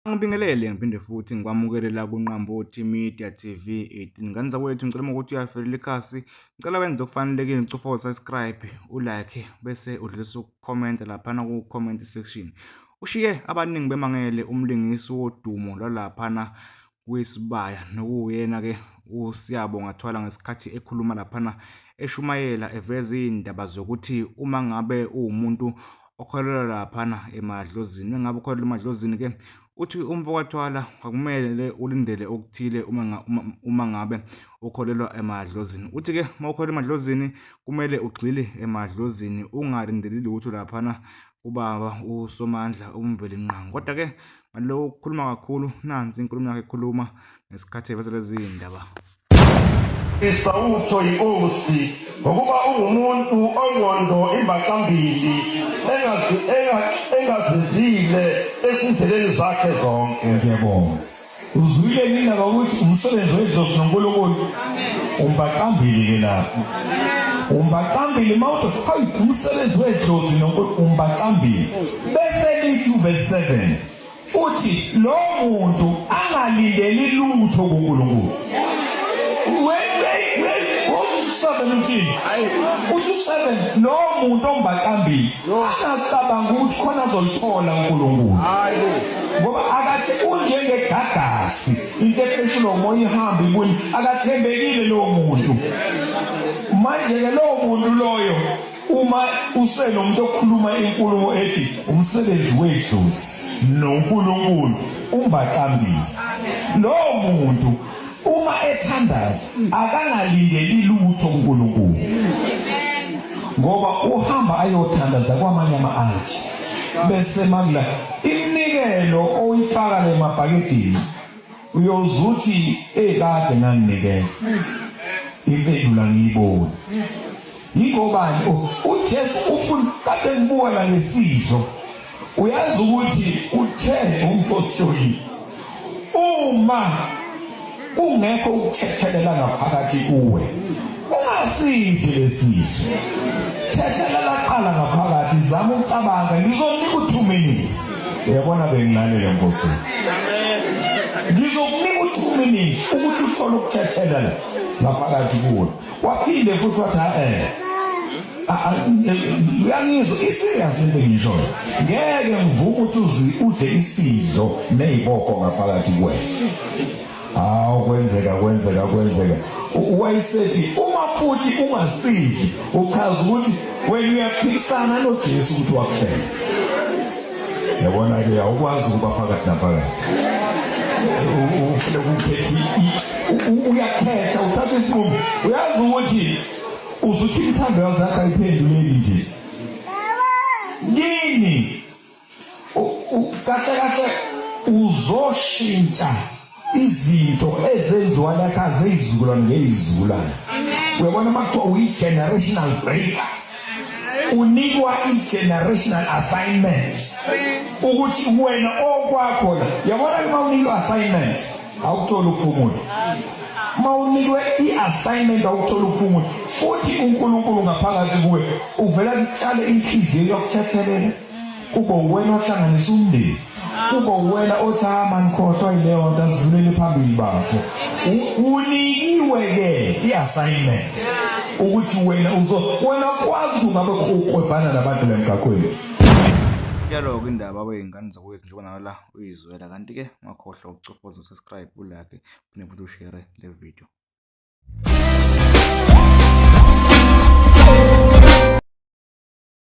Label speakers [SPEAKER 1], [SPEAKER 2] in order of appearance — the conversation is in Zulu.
[SPEAKER 1] Ngibingelele ngiphinde futhi ngikwamukelela kuNqambothi Media TV 18. Ngani zakwethu ngicela ukuthi uyafelela ikhasi. Ngicela wenze okufanelekile ucofa subscribe, ulike bese udlulisa ukucomment lapha ku comment section. Ushiye abaningi bemangele umlingisi wodumo lapha kwisibaya nokuyena ke uSiyabonga Thwala ngesikhathi ekhuluma lapha eshumayela eveza indaba zokuthi uma ngabe umuntu okholelwa lapha emadlozini, engabe ukholelwa emadlozini ke uthi umfokathwala akumele ulindele okuthile uma ngabe ukholelwa emadlozini. Uthi ke uma ukholelwa emadlozini kumele ugxile emadlozini, ungalindeli lutho lapha ubaba uSomandla umveli nqangi. Kodwa ke ngalokho ukukhuluma kakhulu, nansi inkulumo yakhe ekhuluma ngesikhathi eveza lezi indaba.
[SPEAKER 2] Isawutho inkosi ngokuba ungumuntu ongondo imbaqambili engazizile esindleleni zakhe zonke.
[SPEAKER 3] Ngiyabonga. Uzwile indaba ukuthi umsebenzi wedlozi noNkulunkulu umbaqambili ke lapho. Umbaqambili mawuthi hayi umsebenzi wedlozi noNkulunkulu umbaqambili. Bese lithi verse 7 uthi lo muntu angalindeli lutho kuNkulunkulu. Uthi 7 lo muntu ombaqambili akacabanga ukuthi khona azolithola uNkulunkulu. Ngoba akathi unjengegagasi into epheshula umoya ihamba ibuni, akathembekile lo muntu. Manje ke lo muntu loyo uma usenomuntu okhuluma inkulumo ethi umsebenzi wedlozi noNkulunkulu umbaqambili, lo muntu uma ethandaza akangalindeli lutho kuNkulunkulu, ngoba uhamba ayothandaza kwamanye ama-altar bese mangla iminikelo oyifaka emabhakedeni uyozuthi ekade nganginikela impendulo ngiyibona. Yingobani uJesu ufuna kade ngibuka la ngesidlo. Uyazi ukuthi uthe umpostoli uma ungekho ukuthethelela ngaphakathi kuwe ungasidli lesidlo, thethelela qala ngaphakathi, zama ukucabanga, ngizokunika 2 minutes. Uyabona bengilalele Nkosi, ngizokunika 2 minutes ukuthi uthole ukuthethelela ngaphakathi kuwe. Waphinde futhi wathi uyangizwa iserious into engiyishoyo, ngeke ngivume ukuthi udle isidlo neziboko ngaphakathi kuwe. Kwenzeka wayesethi uma futhi ungasidli uchaza ukuthi wena uyaphikisana noJesu ukuthi wakufela. Yabona ke awukwazi ukuba phakathi naphakathi, ufuna ukuphetha uyakhetha uthatha isinqumo. Uyazi ukuthi uzuthi imithando yakho ayiphenduleki nje yini, kahle uzoshintsha izinto ezenziwa lapha zeyizukulwane ngeyizukulwane. Uyabona makuthiwa uyi-generational breaker, unikwa i-generational assignment ukuthi wena okwakho la. Yabona uma unikwa assignment awutholi ukuphumula, uma unikwe i-assignment awutholi ukuphumula. Futhi uNkulunkulu ngaphakathi kuwe uvela kutshale inhliziyo yokuthethelela, kube wena ohlanganisa umndeni, kube wena othi manikhohlwa yileyo nto asidlulele phambili bafo. Unikiwe ke i-assignment ukuthi wena kwazi ungabe uqwebhana nabantu lemgaqweni.
[SPEAKER 1] Yalo-ke indaba wey'ngane zakwethu njengoba la uyizwela, kanti ke ungakhohlwa ukucofoza subscribe, ulike, phinde futhi ushare le video.